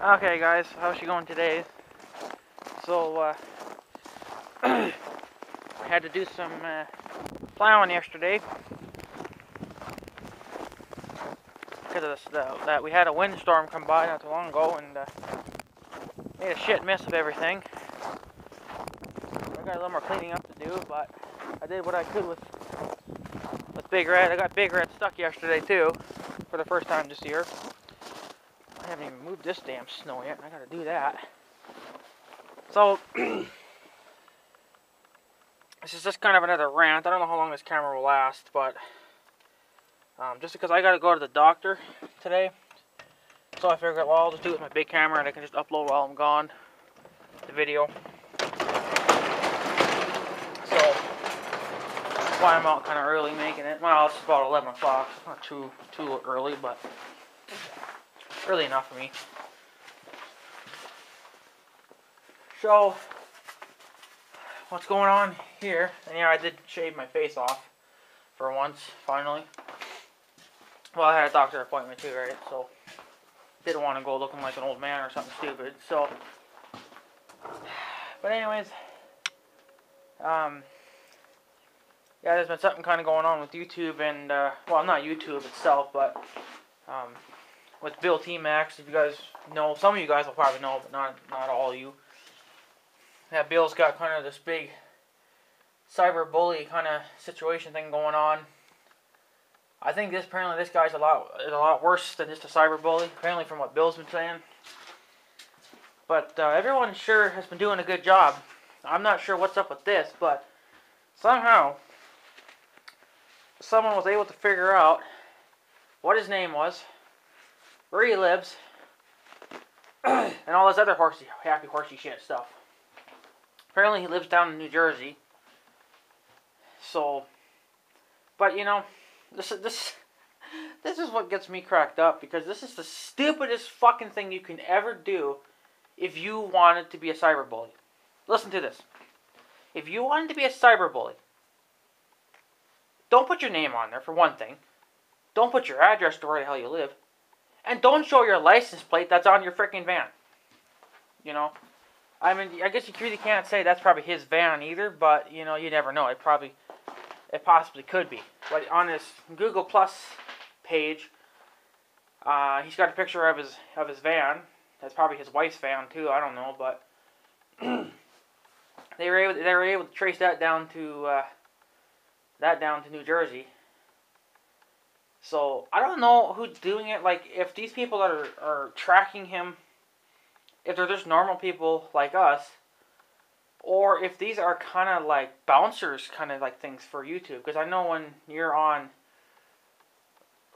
Okay guys, how's she going today? So, I had to do some plowing yesterday because of that we had a windstorm come by not too long ago and made a shit mess of everything. I got a little more cleaning up to do, but I did what I could with Big Red. I got Big Red stuck yesterday too, for the first time this year. I haven't even moved this damn snow yet, and I gotta do that. So, this is just kind of another rant. I don't know how long this camera will last, but just because I gotta go to the doctor today, so I figured, well, I'll just do it with my big camera and I can just upload while I'm gone, the video. So, that's why I'm out kind of early making it. Well, it's about 11 o'clock. It's not too early, but early enough for me. So, what's going on here? And yeah, I did shave my face off for once, finally. Well, I had a doctor appointment too, right? So, didn't want to go looking like an old man or something stupid. So, but anyways, yeah, there's been something kind of going on with YouTube and, well, not YouTube itself, but with billstmaxx. If you guys know, some of you guys will probably know, but not all of you. Yeah, Bill's got kind of this big cyber bully kind of situation thing going on. I think apparently this guy's a lot worse than just a cyber bully, apparently from what Bill's been saying. But everyone sure has been doing a good job. I'm not sure what's up with this, but somehow someone was able to figure out what his name was, where he lives, and all this other happy horsey shit stuff. Apparently he lives down in New Jersey. So, but you know, this is what gets me cracked up, because this is the stupidest fucking thing you can ever do if you wanted to be a cyberbully. Listen to this. If you wanted to be a cyberbully, don't put your name on there, for one thing. Don't put your address to where the hell you live. And don't show your license plate that's on your freaking van. You know? I mean, I guess you really can't say that's probably his van either, but, you know, you never know. It possibly could be. But on his Google Plus page, he's got a picture of his van. That's probably his wife's van too. I don't know, but they were able to trace that down to New Jersey. So I don't know who's doing it. Like, if these people that are tracking him, if they're just normal people like us, or if these are kind of like bouncers, kind of like things for YouTube. Because I know when you're on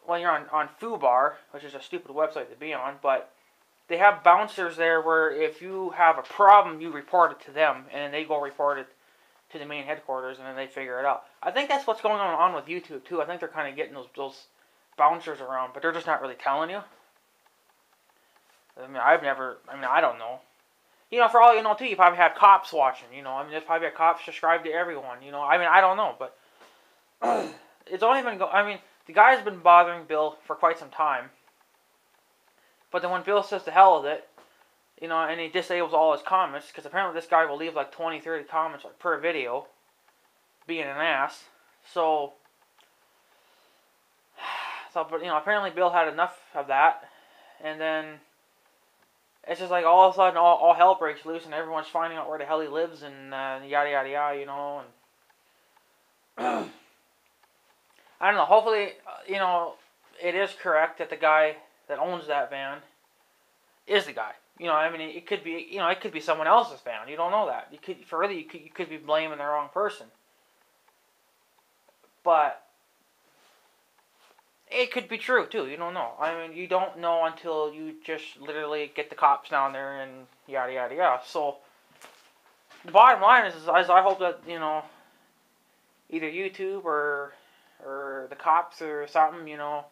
FooBar, which is a stupid website to be on, but they have bouncers there where if you have a problem, you report it to them, and then they go report it to the main headquarters, and then they figure it out. I think that's what's going on with YouTube too. I think they're kind of getting those bouncers around, but they're just not really telling you. I mean, I don't know. You know, for all you know, too, you probably have cops watching, you know. I mean, there's probably cops subscribed to everyone, you know. I mean, I don't know, but it's only been I mean, the guy's been bothering Bill for quite some time. But then when Bill says to hell with it, you know, and he disables all his comments, because apparently this guy will leave like 20, 30 comments per video, being an ass. So, but, you know, apparently Bill had enough of that, and then it's just like all of a sudden all hell breaks loose and everyone's finding out where the hell he lives and yada yada yada, you know. And I don't know. Hopefully, you know, it is correct that the guy that owns that van is the guy. You know, I mean, it could be, you know, it could be someone else's van. You don't know that. You could be blaming the wrong person. But it could be true, too. You don't know. I mean, you don't know until you just literally get the cops down there and yada, yada, yada. So, the bottom line is I hope that, you know, either YouTube or the cops or something, you know,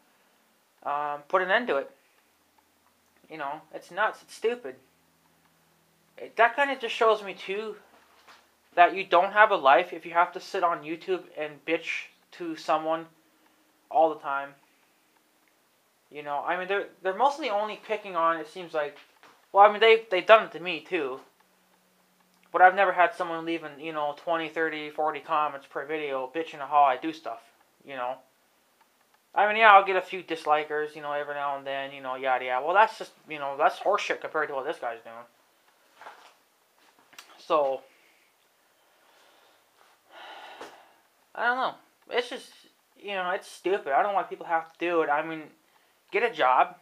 put an end to it. You know, it's nuts. It's stupid. That kind of just shows me, too, that you don't have a life if you have to sit on YouTube and bitch to someone all the time. You know, I mean, they're mostly only picking on, it seems like, Well, I mean, they've done it to me, too. But I've never had someone leaving, 20, 30, 40 comments per video bitching at how I do stuff, you know. I mean, yeah, I'll get a few dislikers, every now and then, yada yada. Well, that's just, that's horseshit compared to what this guy's doing. So, I don't know. It's just, it's stupid. I don't know why people have to do it. I mean, get a job,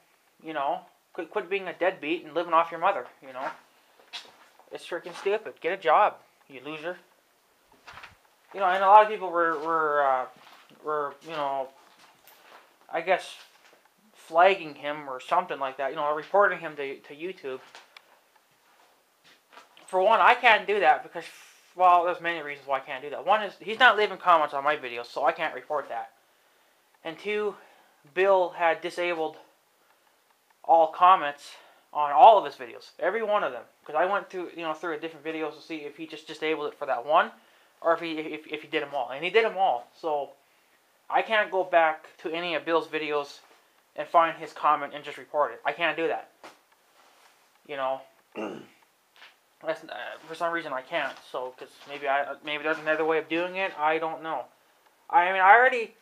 Quit being a deadbeat and living off your mother, It's freaking stupid. Get a job, you loser. And a lot of people were I guess, flagging him or something like that, reporting him to YouTube. For one, I can't do that because, well, there's many reasons why I can't do that. One is, he's not leaving comments on my videos, so I can't report that. And two, Bill had disabled all comments on all of his videos, every one of them. Because I went through, through different videos to see if he just disabled it for that one, or if he did them all. And he did them all, so I can't go back to any of Bill's videos and find his comment and just report it. I can't do that. That's, for some reason I can't. So, because maybe there's another way of doing it. I don't know. I mean, I already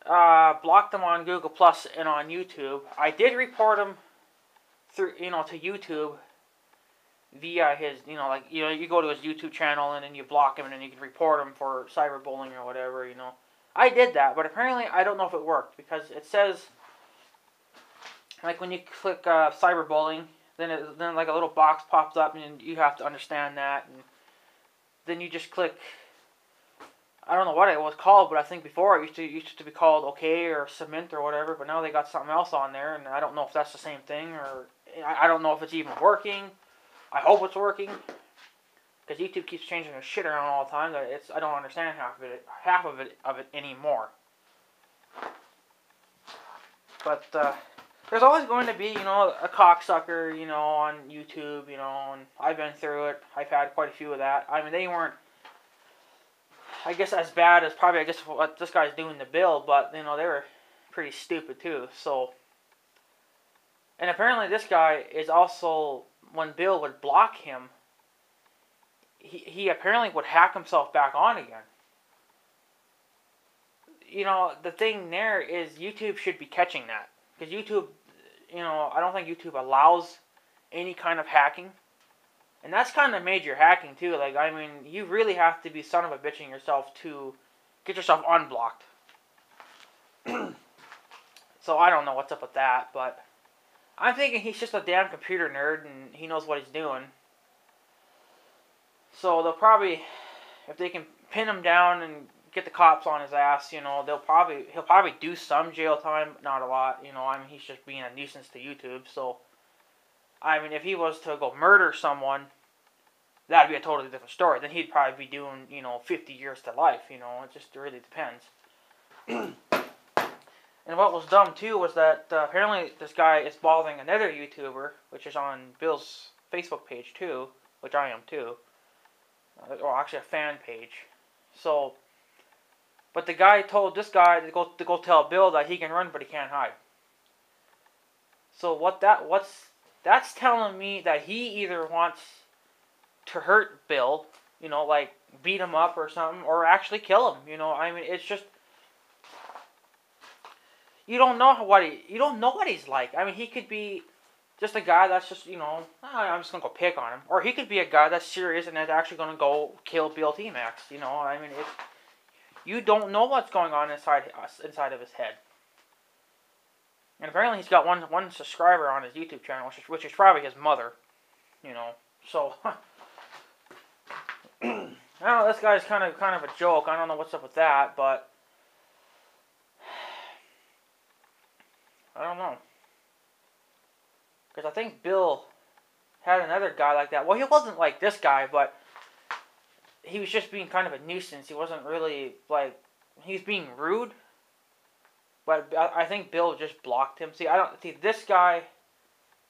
blocked him on Google Plus and on YouTube. I did report him through, to YouTube via his, you go to his YouTube channel and then you block him and then you can report him for cyberbullying or whatever, I did that, but apparently I don't know if it worked, because it says, like, when you click cyberbullying, then like a little box pops up and you have to understand that, and then you just click, I don't know what it was called, but I think before it used to be called OK or Submit or whatever, but now they got something else on there, and I don't know if that's the same thing, or I don't know if it's even working. I hope it's working, because YouTube keeps changing their shit around all the time. I don't understand half of it anymore. But there's always going to be, a cocksucker, on YouTube, and I've been through it. I've had quite a few of that. I mean, they weren't, I guess, as bad as probably, what this guy's doing to Bill, but, they were pretty stupid too. So, and apparently this guy is also, when Bill would block him, he apparently would hack himself back on again. The thing there is YouTube should be catching that. Because YouTube, I don't think YouTube allows any kind of hacking. And that's kind of major hacking too. Like, I mean, you really have to be son of a bitching yourself to get yourself unblocked. So I don't know what's up with that, but I'm thinking he's just a damn computer nerd and he knows what he's doing. So they'll probably, if they can pin him down and get the cops on his ass, he'll probably do some jail time, not a lot, I mean, he's just being a nuisance to YouTube. So, I mean, if he was to go murder someone, that'd be a totally different story. Then he'd probably be doing, 50 years to life, it just really depends. And what was dumb too was that apparently this guy is bothering another YouTuber, which is on Bill's Facebook page too, which I am too. Or actually a fan page. So, but the guy told this guy to go tell Bill that he can run but he can't hide. So that's telling me that he either wants to hurt Bill, like beat him up or something, or actually kill him. I mean, it's just, you don't know what he's like. I mean, he could be just a guy that's just, I'm just going to go pick on him. Or he could be a guy that's serious and is actually going to go kill billstmaxx, I mean, you don't know what's going on inside of his head. And apparently he's got one subscriber on his YouTube channel, which is probably his mother, So, I don't know, this guy's kind of a joke. I don't know what's up with that, but I don't know. Because I think Bill had another guy like that. Well, he wasn't like this guy, but he was just being kind of a nuisance. He wasn't really, like, he's being rude. But I think Bill just blocked him. See, this guy,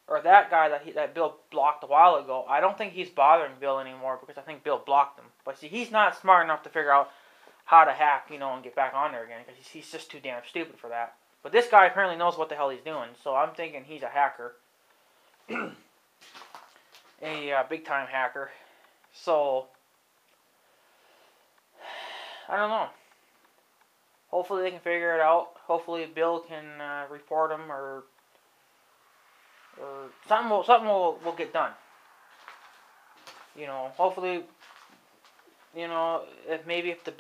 or that guy that Bill blocked a while ago, I don't think he's bothering Bill anymore because I think Bill blocked him. But see, he's not smart enough to figure out how to hack, and get back on there again, because he's just too damn stupid for that. But this guy apparently knows what the hell he's doing, so I'm thinking he's a hacker. a big time hacker. So I don't know. Hopefully they can figure it out. Hopefully Bill can report him, or something will get done. Hopefully, if the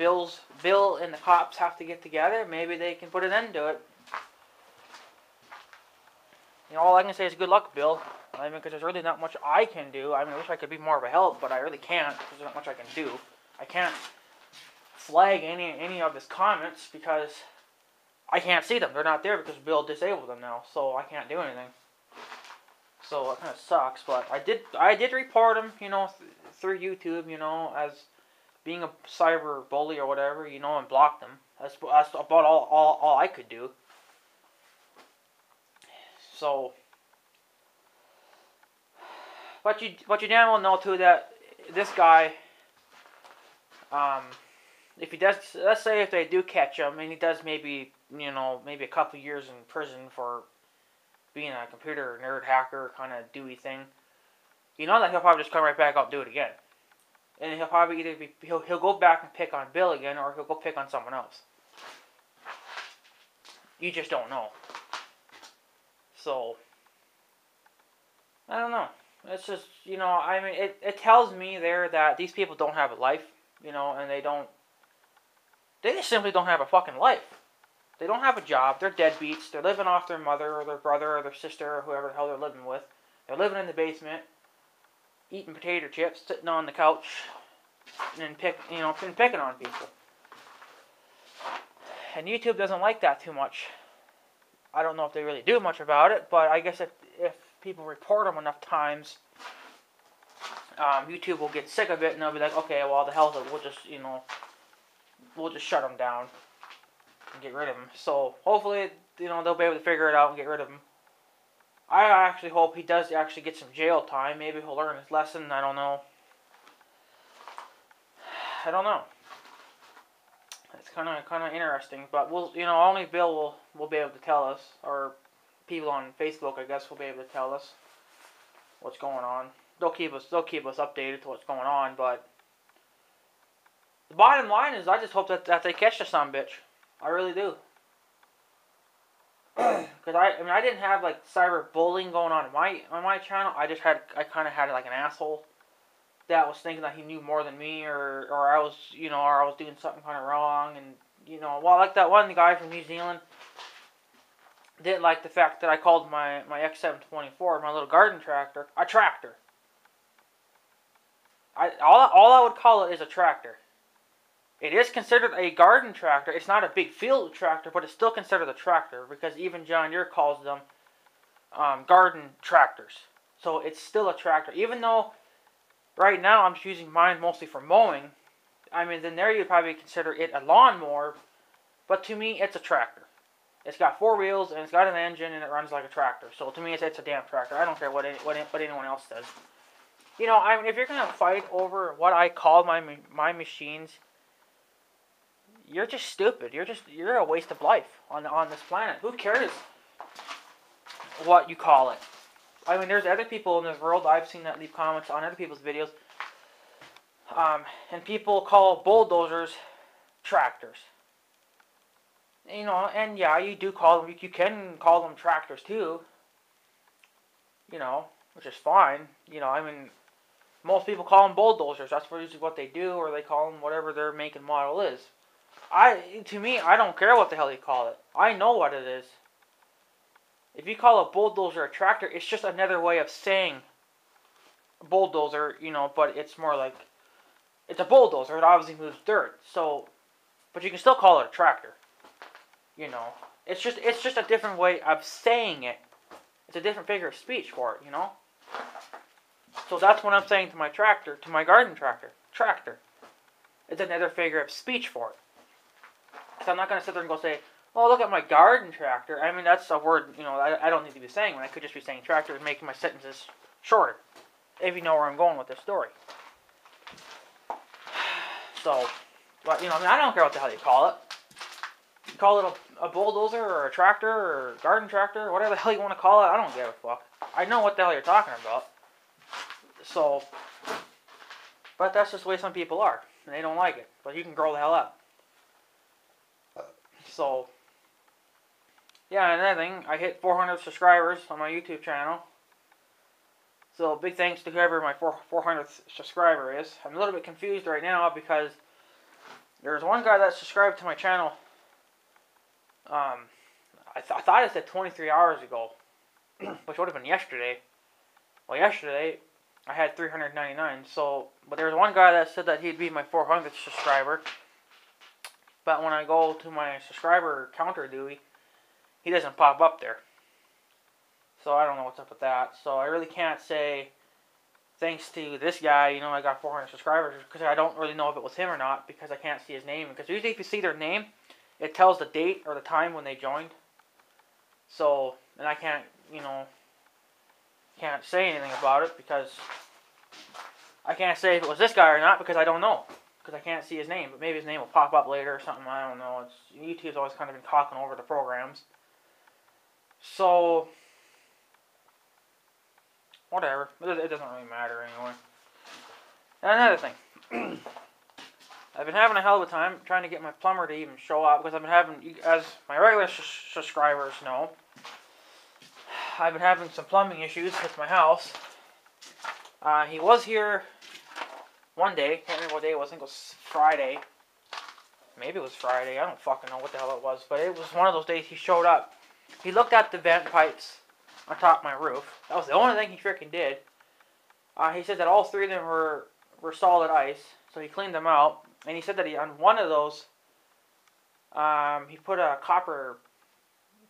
Bill and the cops have to get together, maybe they can put an end to it. All I can say is good luck, Bill. Because there's really not much I can do. I wish I could be more of a help, but I really can't. There's not much I can do. I can't flag any of his comments because I can't see them. They're not there because Bill disabled them now, so I can't do anything. So it kind of sucks, but I did report him, through YouTube, as being a cyber bully or whatever, and blocked him. That's about all I could do. So, but you damn well know too that this guy, if he does, let's say if they do catch him and he does maybe a couple years in prison for being a computer nerd hacker kind of dewey thing, that he'll probably just come right back out and do it again. And he'll probably either he'll go back and pick on Bill again, or he'll go pick on someone else. You just don't know. So, I don't know. It's just, it tells me there that these people don't have a life, and they just simply don't have a fucking life. They don't have a job. They're deadbeats. They're living off their mother or their brother or their sister or whoever the hell they're living with. They're living in the basement, eating potato chips, sitting on the couch, and picking on people. And YouTube doesn't like that too much. I don't know if they really do much about it, but I guess if people report them enough times, YouTube will get sick of it and they'll be like, okay, well, the hell, we'll just shut them down and get rid of him. So hopefully, they'll be able to figure it out and get rid of him. I actually hope he does actually get some jail time. Maybe he'll learn his lesson. I don't know. It's kind of interesting, but only Bill will be able to tell us, or people on Facebook, I guess, will be able to tell us what's going on. They'll keep us updated to what's going on, but the bottom line is, I just hope that they catch the sumbitch. I really do. Because I didn't have like cyberbullying going on my channel. I kind of had like an asshole that was thinking that he knew more than me, or I was doing something kind of wrong, and like that one guy from New Zealand didn't like the fact that I called my X724, my little garden tractor, a tractor. All I would call it is a tractor. It is considered a garden tractor. It's not a big field tractor, but it's still considered a tractor because even John Deere calls them garden tractors. So it's still a tractor, even though right now I'm just using mine mostly for mowing. Then there you'd probably consider it a lawnmower, but to me it's a tractor. It's got 4 wheels and it's got an engine and it runs like a tractor. So to me it's a damn tractor. I don't care what anyone else does. If you're gonna fight over what I call my machines, you're just stupid. You're a waste of life on this planet. Who cares what you call it? There's other people in this world I've seen that leave comments on other people's videos, and people call bulldozers tractors. And yeah, you do call them. You can call them tractors too. Which is fine. Most people call them bulldozers. That's usually what they do, or they call them whatever their make and model is. To me, I don't care what the hell you call it. I know what it is. If you call a bulldozer a tractor, it's just another way of saying bulldozer, but it's more like, it's a bulldozer. It obviously moves dirt. So, but you can still call it a tractor. It's just a different way of saying it. It's a different figure of speech for it, So that's what I'm saying to my tractor, to my garden tractor. Tractor. It's another figure of speech for it. So I'm not going to sit there and go say, oh, look at my garden tractor. That's a word, I don't need to be saying when I could just be saying tractor and making my sentences shorter. If you know where I'm going with this story. So, but, I don't care what the hell you call it. You call it a bulldozer or a tractor or a garden tractor, whatever the hell you want to call it, I don't give a fuck. I know what the hell you're talking about. So, but that's just the way some people are, and they don't like it. But you can grow the hell up. So, yeah, and another thing, I hit 400 subscribers on my YouTube channel. So, big thanks to whoever my 400th subscriber is. I'm a little bit confused right now because there's one guy that subscribed to my channel. I thought it said 23 hours ago, which would have been yesterday. Well, yesterday I had 399. So, but there's one guy that said that he'd be my 400th subscriber. But when I go to my subscriber counter GUI, he doesn't pop up there. So I don't know what's up with that. So I really can't say thanks to this guy, you know, I got 400 subscribers, because I don't really know if it was him or not, because I can't see his name. Because usually if you see their name, it tells the date or the time when they joined. So, and I can't, you know, can't say anything about it, because I can't say if it was this guy or not, because I don't know. Because I can't see his name, but maybe his name will pop up later or something, I don't know. YouTube's always kind of been talking over the programs. So, whatever. It doesn't really matter anyway. And another thing. I've been having a hell of a time trying to get my plumber to even show up, because I've been having, as my regular subscribers know, I've been having some plumbing issues with my house. He was here one day, can't remember what day it was, I think it was Friday. Maybe it was Friday, I don't fucking know what the hell it was, but it was one of those days he showed up. He looked at the vent pipes on top of my roof. That was the only thing he freaking did. He said that all three of them were solid ice, so he cleaned them out. And he said that on one of those, he put a copper,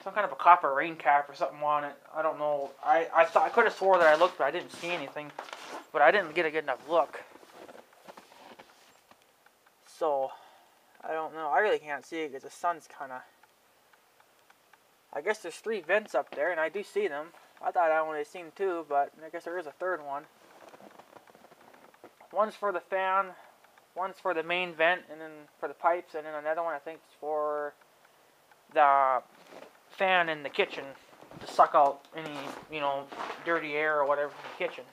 some kind of a copper rain cap or something on it. I don't know. I could have swore that I looked, but I didn't see anything. But I didn't get a good enough look. So, I don't know. I really can't see it because the sun's kind of... I guess there's 3 vents up there, and I do see them. I thought I only seen 2, but I guess there is a third one. One's for the fan, one's for the main vent, and then for the pipes, and then another one I think is for the fan in the kitchen to suck out any, you know, dirty air or whatever from the kitchen.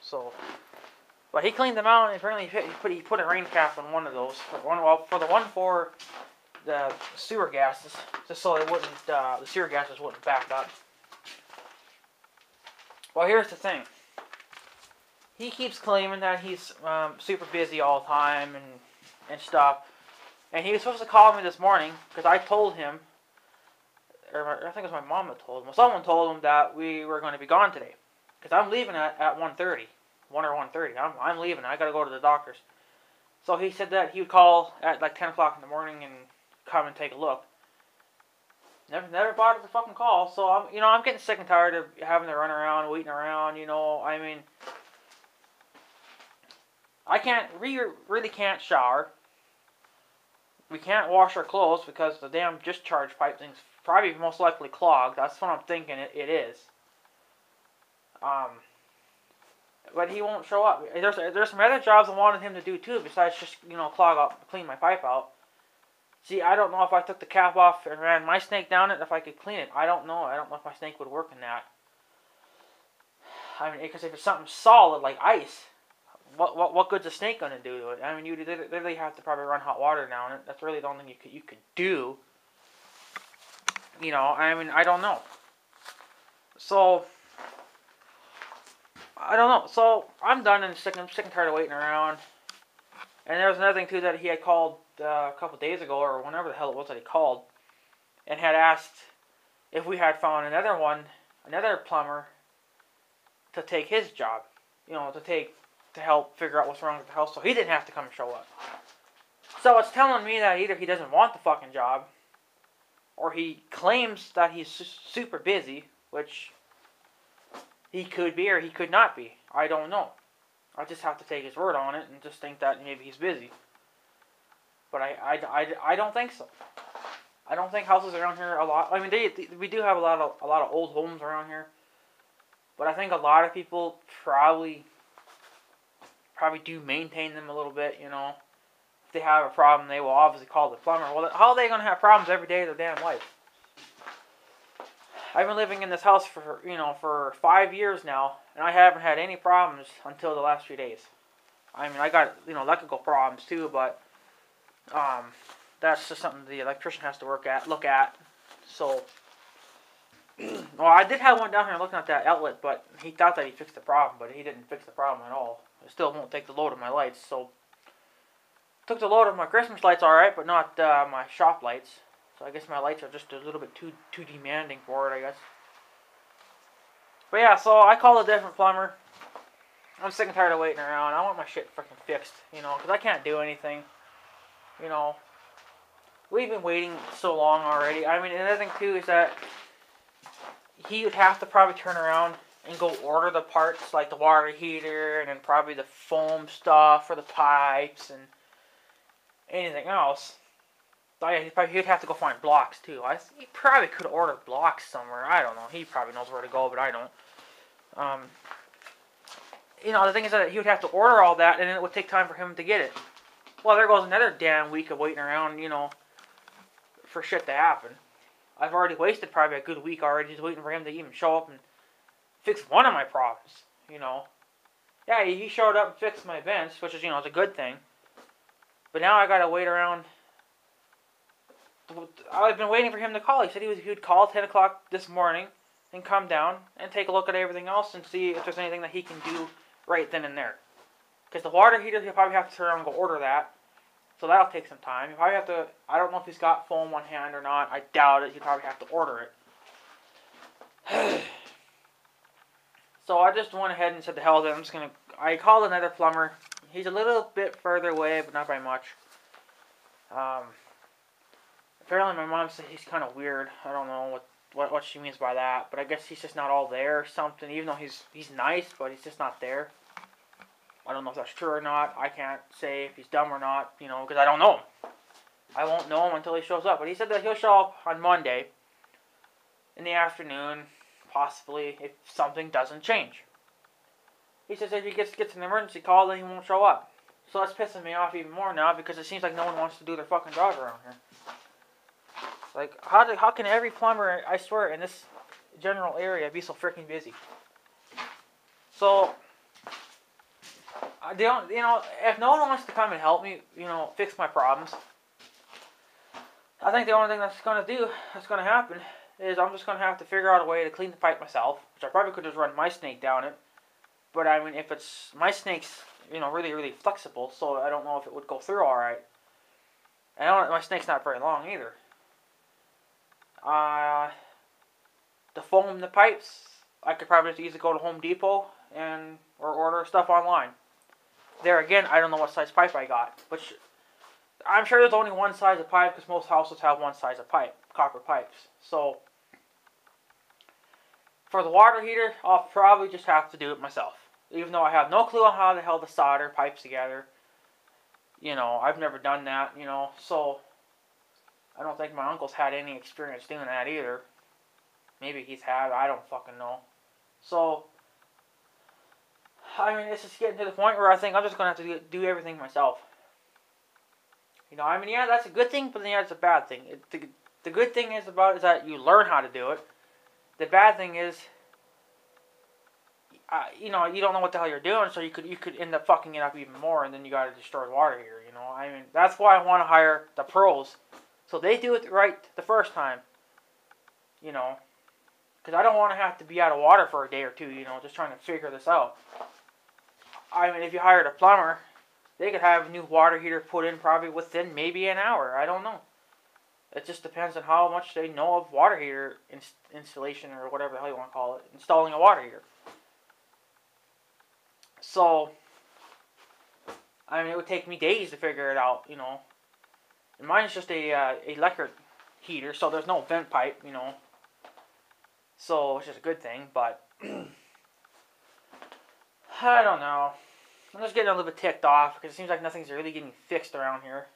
So, but he cleaned them out, and apparently he put a rain cap on one of those. For the one for the sewer gases, just so it wouldn't, the sewer gases wouldn't back up. Well, here's the thing. He keeps claiming that he's super busy all the time and stuff. And he was supposed to call me this morning, because I told him, or I think it was my mom that told him, well, someone told him that we were going to be gone today. Because I'm leaving at 1:30, 1 or 1:30. I'm leaving. I got to go to the doctor's. So he said that he would call at like 10 o'clock in the morning and come and take a look. Never bothered to fucking call. So I'm getting sick and tired of having to run around, waiting around. You know, I mean, we really can't shower. We can't wash our clothes because the damn discharge pipe thing's probably most likely clogged. That's what I'm thinking it is. But he won't show up. There's some other jobs I wanted him to do too, besides just, you know, clean my pipe out. See, I don't know if I took the cap off and ran my snake down it, if I could clean it. I don't know. I don't know if my snake would work in that. I mean, because if it's something solid like ice, what good's a snake gonna do to it? I mean, you literally have to probably run hot water down it. That's really the only thing you could do. You know, I mean, I don't know. So, I don't know. So, I'm done and I'm sick and tired of waiting around. And there was another thing, too, that he had called a couple days ago, or whenever the hell it was that he called, and had asked if we had found another plumber, to take his job. You know, to help figure out what's wrong with the house, so he didn't have to come and show up. So it's telling me that either he doesn't want the fucking job, or he claims that he's super busy, which he could be or he could not be. I don't know. I just have to take his word on it and just think that maybe he's busy. But I don't think so. I don't think houses around here a lot. I mean, we do have a lot of old homes around here, but I think a lot of people probably do maintain them a little bit. You know, if they have a problem, they will obviously call the plumber. Well, how are they going to have problems every day of their damn life? I've been living in this house for 5 years now, and I haven't had any problems until the last few days. I mean, I got, electrical problems too, but that's just something the electrician has to look at. So, well, I did have one down here looking at that outlet, but he thought that he fixed the problem, but he didn't fix the problem at all. It still won't take the load of my lights, so took the load of my Christmas lights all right, but not my shop lights. So I guess my lights are just a little bit too demanding for it, I guess. But yeah, so I called a different plumber. I'm sick and tired of waiting around. I want my shit freaking fixed, because I can't do anything. We've been waiting so long already. I mean, another thing too is that he would have to probably turn around and go order the parts, like the water heater, and then probably the foam stuff for the pipes, and anything else. He'd have to go find blocks too. He probably could order blocks somewhere. I don't know. He probably knows where to go, but I don't. The thing is that he would have to order all that, and then it would take time for him to get it. Well, there goes another damn week of waiting around, for shit to happen. I've already wasted probably a good week already just waiting for him to even show up and fix one of my problems, Yeah, he showed up and fixed my vents, which is, it's a good thing. But now I gotta wait around. I've been waiting for him to call. He said he would call 10 o'clock this morning and come down and take a look at everything else and see if there's anything that he can do right then and there. Because the water heater, he'll probably have to turn around and go order that. So that'll take some time. He'll probably have to, I don't know if he's got foam on hand or not. I doubt it. He'll probably have to order it. So I just went ahead and said the hell with it. I called another plumber. He's a little bit further away, but not by much. Apparently my mom said he's kind of weird. I don't know what she means by that, but I guess he's just not all there or something. Even though he's nice, but he's just not there. I don't know if that's true or not. I can't say if he's dumb or not, because I don't know him. I won't know him until he shows up. But he said that he'll show up on Monday in the afternoon, possibly, if something doesn't change. He says if he gets an emergency call, then he won't show up. So that's pissing me off even more now because it seems like no one wants to do their fucking job around here. Like, how can every plumber, I swear, in this general area be so freaking busy? So, if no one wants to come and help me, fix my problems, I think the only thing that's going to happen, is I'm just going to have to figure out a way to clean the pipe myself, which I probably could just run my snake down it. But, I mean, if it's, my snake's, really, really flexible, so I don't know if it would go through alright. And my snake's not very long either. The foam in the pipes, I could probably just easily go to Home Depot or order stuff online. There again, I don't know what size pipe I got, but I'm sure there's only one size of pipe because most houses have one size of pipe, copper pipes. So for the water heater, I'll probably just have to do it myself, even though I have no clue on how the hell to solder pipes together. I've never done that. So I don't think my uncle's had any experience doing that either. Maybe he's had, I don't fucking know. So, I mean, it's just getting to the point where I think I'm just going to have to do everything myself. Yeah, that's a good thing, but then yeah, it's a bad thing. The good thing is that you learn how to do it. The bad thing is, you don't know what the hell you're doing, so you could end up fucking it up even more, and then you got to destroy the water heater, I mean, that's why I want to hire the pros. So they do it right the first time, because I don't want to have to be out of water for a day or two, just trying to figure this out. I mean, if you hired a plumber, they could have a new water heater put in probably within maybe an hour. I don't know. It just depends on how much they know of water heater installation or whatever the hell you want to call it, installing a water heater. So, I mean, it would take me days to figure it out, And mine's just a electric heater, so there's no vent pipe, So, it's just a good thing, but I don't know. I'm just getting a little bit ticked off because it seems like nothing's really getting fixed around here.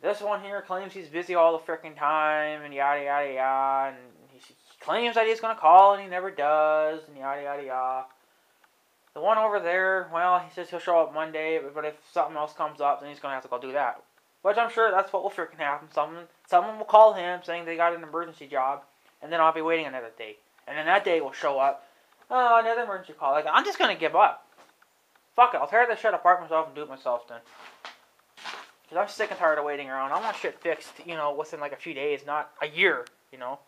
This one here claims he's busy all the freaking time and yada yada yada, and he claims that he's going to call and he never does, and yada yada yada. The one over there, well, he says he'll show up Monday, but if something else comes up, then he's going to have to go do that. Which I'm sure that's what will freaking happen. Someone will call him saying they got an emergency job, and then I'll be waiting another day, and then that day will show up. Oh, another emergency call. Like, I'm just gonna give up. Fuck it, I'll tear this shit apart myself and do it myself then. Because I'm sick and tired of waiting around. I want shit fixed, you know, within like a few days, not a year, you know.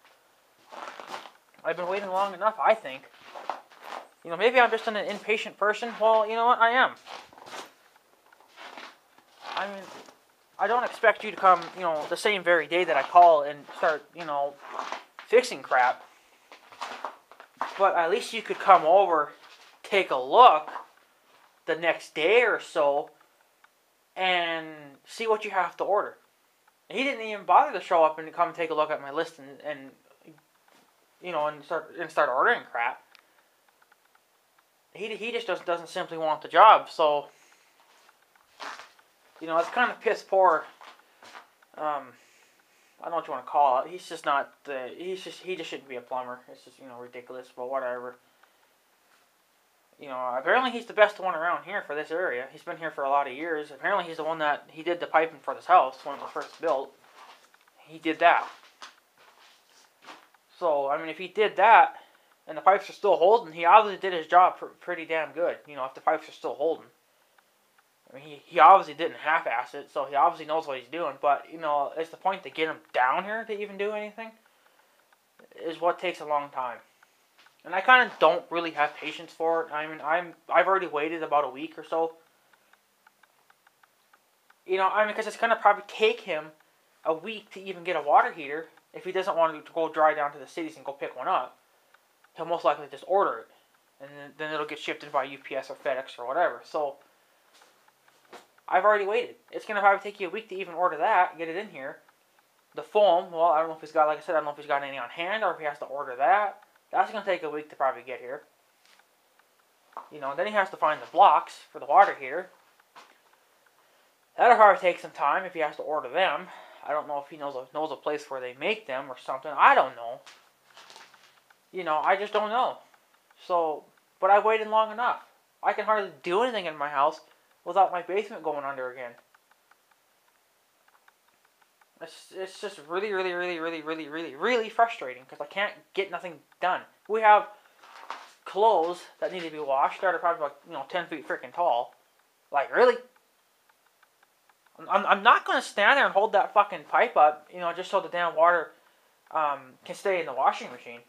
I've been waiting long enough, I think. You know, maybe I'm just an impatient person. Well, you know what, I am. I mean, I don't expect you to come, you know, the same very day that I call and start, you know, fixing crap. But at least you could come over, take a look the next day or so, and see what you have to order. And he didn't even bother to show up and come take a look at my list and you know, and start ordering crap. He just doesn't simply want the job. So, you know, it's kind of piss poor. I don't know what you want to call it. He's just not he just shouldn't be a plumber. It's just, you know, ridiculous, but whatever. You know, apparently he's the best one around here for this area. He's been here for a lot of years. Apparently he's the one that he did the piping for this house when it was first built. He did that. So, I mean, if he did that and the pipes are still holding, he obviously did his job pretty damn good. You know, if the pipes are still holding. I mean, he obviously didn't half-ass it, so he obviously knows what he's doing. But, you know, it's the point to get him down here to even do anything is what takes a long time. And I kind of don't really have patience for it. I mean, I've already waited about a week or so. You know, I mean, because it's going to probably take him a week to even get a water heater. If he doesn't want to go drive down to the cities and go pick one up, he'll most likely just order it. And then it'll get shipped in by UPS or FedEx or whatever. So, I've already waited. It's going to probably take you a week to even order that, get it in here. The foam, well, I don't know if he's got, like I said, I don't know if he's got any on hand or if he has to order that. That's going to take a week to probably get here. You know, then he has to find the blocks for the water heater. That'll probably take some time if he has to order them. I don't know if he knows a place where they make them or something. I don't know. You know, I just don't know. So, but I waited long enough. I can hardly do anything in my house without my basement going under again. It's just really, really, really, really, really, really, really frustrating because I can't get nothing done. We have clothes that need to be washed that are probably like, you know, 10 feet freaking tall. Like, really? I'm not going to stand there and hold that fucking pipe up, you know, just so the damn water can stay in the washing machine.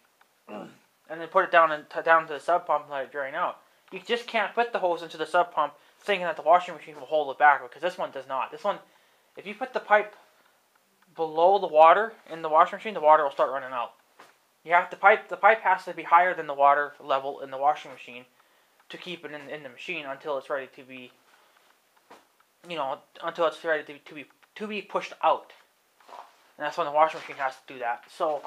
And then put it down to the sub pump and let it drain out. You just can't put the hose into the sub pump thinking that the washing machine will hold it back, because this one does not. This one, if you put the pipe below the water in the washing machine, the water will start running out. You have the pipe has to be higher than the water level in the washing machine to keep it in the machine until it's ready to be, you know, until it's ready to be pushed out. And that's when the washing machine has to do that. So,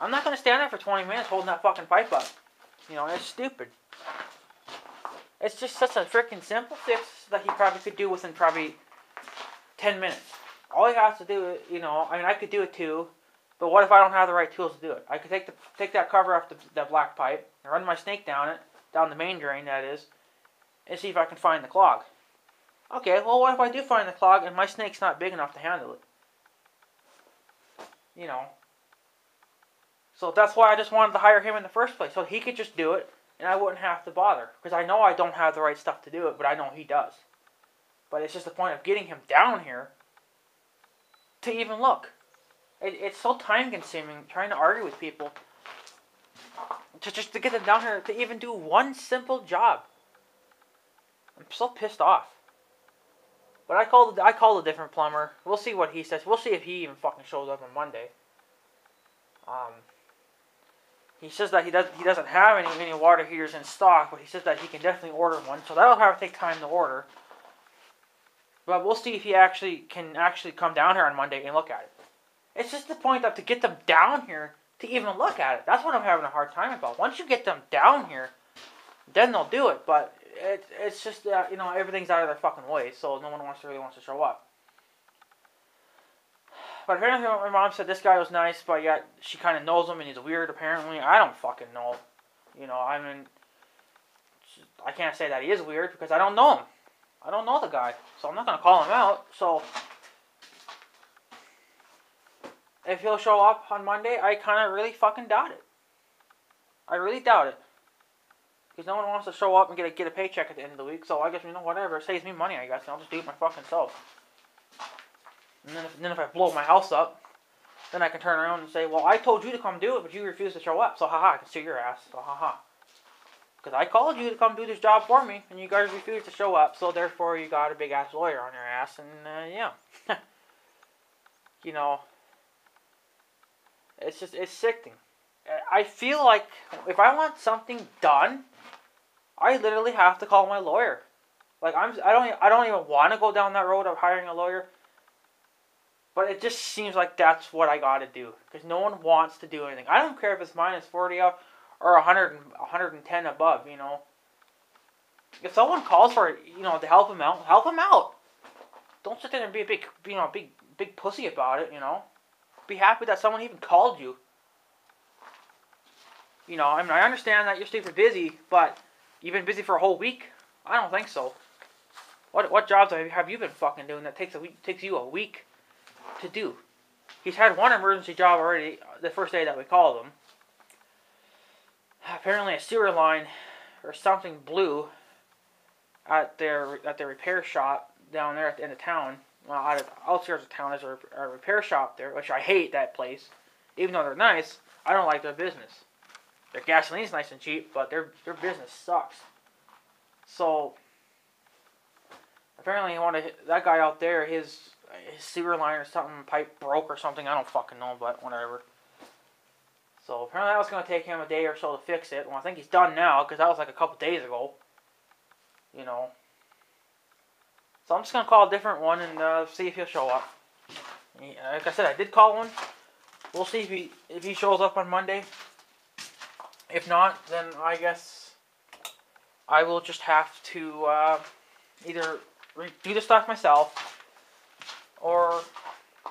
I'm not going to stand there for 20 minutes holding that fucking pipe up. You know, it's stupid. It's just such a freaking simple fix that he probably could do within probably 10 minutes. All he has to do, you know, I mean, I could do it too, but what if I don't have the right tools to do it? I could take that cover off the black pipe, and run my snake down it, down the main drain, that is, and see if I can find the clog. Okay, well, what if I do find the clog and my snake's not big enough to handle it? You know. So that's why I just wanted to hire him in the first place, so he could just do it, and I wouldn't have to bother. Because I know I don't have the right stuff to do it, but I know he does. But it's just the point of getting him down here to even look. It's so time-consuming trying to argue with people to get them down here to even do one simple job. I'm so pissed off. But I called a different plumber. We'll see what he says. We'll see if he even fucking shows up on Monday. He says that he doesn't have any water heaters in stock, but he says that he can definitely order one. So that'll have to take time to order. But we'll see if he can come down here on Monday and look at it. It's just the point of to get them down here to even look at it. That's what I'm having a hard time about. Once you get them down here, then they'll do it. But it's just that, you know, everything's out of their fucking way, so no one really wants to show up. But apparently my mom said this guy was nice, but yet she kind of knows him and he's weird apparently. I don't fucking know. You know, I mean, I can't say that he is weird because I don't know him. I don't know the guy, so I'm not going to call him out. So, if he'll show up on Monday, I kind of really fucking doubt it. I really doubt it. Because no one wants to show up and get a paycheck at the end of the week, so I guess, whatever. It saves me money, I guess, and I'll just do it my fucking self. And then if I blow my house up, then I can turn around and say, well, I told you to come do it, but you refused to show up, so haha, I can sue your ass, so haha. Because I called you to come do this job for me, and you guys refused to show up, so therefore you got a big-ass lawyer on your ass, and, yeah. It's sickening. I feel like if I want something done, I literally have to call my lawyer. Like, I don't even want to go down that road of hiring a lawyer, but it just seems like that's what I got to do, because no one wants to do anything. I don't care if it's minus 40 out or 110 above, If someone calls for it, to help him out, help him out. Don't sit there and be a big pussy about it, Be happy that someone even called you. I understand that you're super busy, but you've been busy for a whole week? I don't think so. What jobs have you been fucking doing that takes you a week to do? He's had one emergency job already the first day that we called him. Apparently a sewer line or something blew at their repair shop down there at the end of town. Well, outskirts of town, there's a repair shop there, which I hate that place. Even though they're nice, I don't like their business. Their gasoline's nice and cheap, but their business sucks. So apparently that guy out there, his sewer line or something, pipe broke or something. I don't fucking know, but whatever. So apparently that was going to take him a day or so to fix it. Well, I think he's done now, because that was like a couple days ago. So I'm just going to call a different one and see if he'll show up. Like I said, I did call one. We'll see if he shows up on Monday. If not, then I guess I will just have to either do the stuff myself, or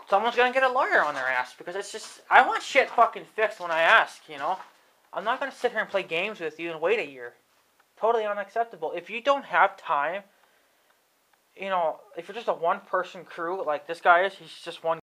someone's going to get a lawyer on their ass, because it's just, I want shit fucking fixed when I ask, I'm not going to sit here and play games with you and wait a year. Totally unacceptable. If you don't have time, if you're just a one-person crew like this guy is, he's just one